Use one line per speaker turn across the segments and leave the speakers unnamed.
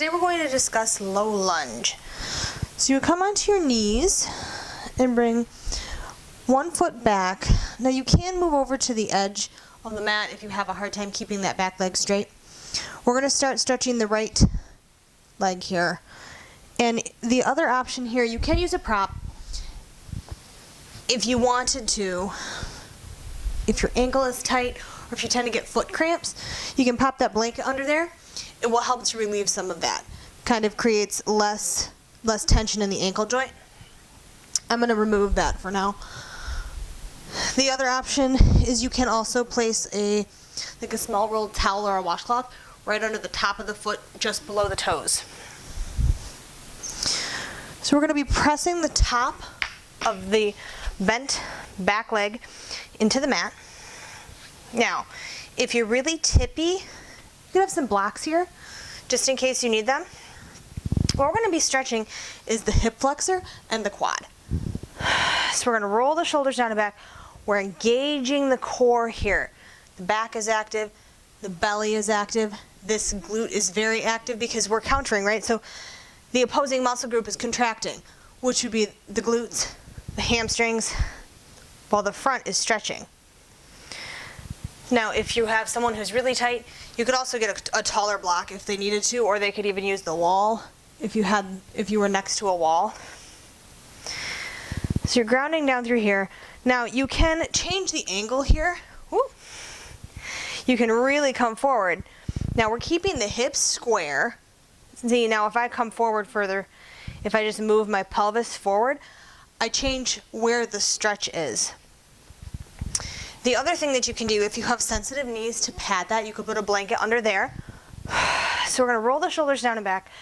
Today we're going to discuss low lunge. So you come onto your knees and bring one foot back. Now you can move over to the edge of the mat if you have a hard time keeping that back leg straight. We're going to start stretching the right leg here. And the other option here, you can use a prop if you wanted to. If your ankle is tight or if you tend to get foot cramps, you can pop that blanket under there. It will help to relieve some of that. Kind of creates less tension in the ankle joint. I'm going to remove that for now. The other option is you can also place a small rolled towel or a washcloth right under the top of the foot, just below the toes. So we're going to be pressing the top of the bent back leg into the mat. Now, if you're really tippy, you can have some blocks here, just in case you need them. What we're going to be stretching is the hip flexor and the quad. So we're going to roll the shoulders down and back. We're engaging the core here. The back is active, the belly is active. This glute is very active because we're countering, right? So the opposing muscle group is contracting, which would be the glutes, the hamstrings, while the front is stretching. Now, if you have someone who's really tight, you could also get a taller block if they needed to, or they could even use the wall if you were next to a wall. So you're grounding down through here. Now, you can change the angle here. Woo. You can really come forward. Now, we're keeping the hips square. See, now if I come forward further, if I just move my pelvis forward, I change where the stretch is. The other thing that you can do, if you have sensitive knees, to pad that, you could put a blanket under there. So we're going to roll the shoulders down and back.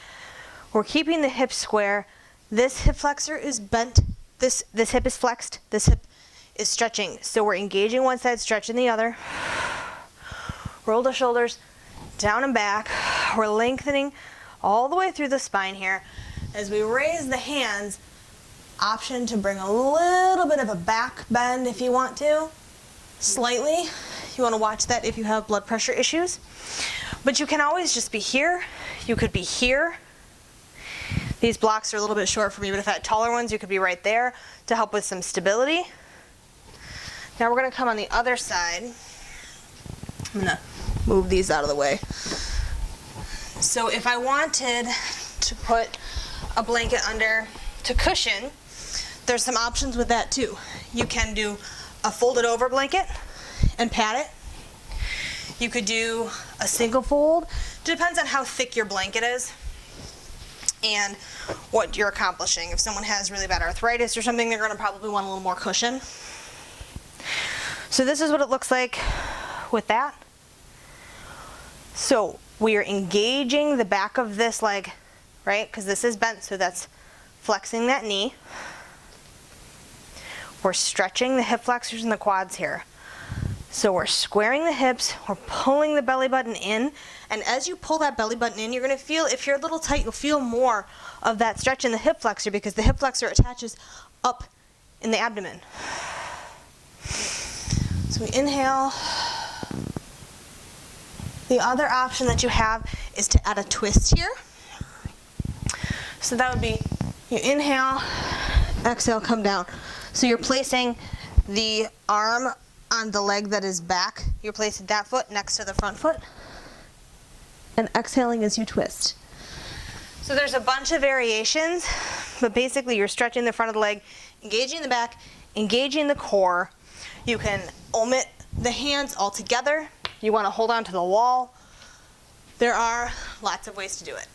We're keeping the hips square. This hip flexor is bent. This hip is flexed. This hip is stretching. So we're engaging one side, stretching the other. Roll the shoulders down and back. We're lengthening all the way through the spine here. As we raise the hands, option to bring a little bit of a back bend if you want to. Slightly. You want to watch that if you have blood pressure issues. But you can always just be here. You could be here. These blocks are a little bit short for me, but if I had taller ones, you could be right there to help with some stability. Now we're going to come on the other side. I'm going to move these out of the way. So if I wanted to put a blanket under to cushion, there's some options with that too. You can do a folded over blanket and pad it. You could do a single fold. Depends on how thick your blanket is and what you're accomplishing. If someone has really bad arthritis or something, they're going to probably want a little more cushion. So this is what it looks like with that. So we are engaging the back of this leg, right? Because this is bent, so that's flexing that knee. We're stretching the hip flexors and the quads here. So we're squaring the hips, we're pulling the belly button in, and as you pull that belly button in, you're going to feel, if you're a little tight, you'll feel more of that stretch in the hip flexor because the hip flexor attaches up in the abdomen. So we inhale. The other option that you have is to add a twist here. So that would be, you inhale, exhale, come down. So you're placing the arm on the leg that is back. You're placing that foot next to the front foot. And exhaling as you twist. So there's a bunch of variations, but basically you're stretching the front of the leg, engaging the back, engaging the core. You can omit the hands altogether. You want to hold on to the wall. There are lots of ways to do it.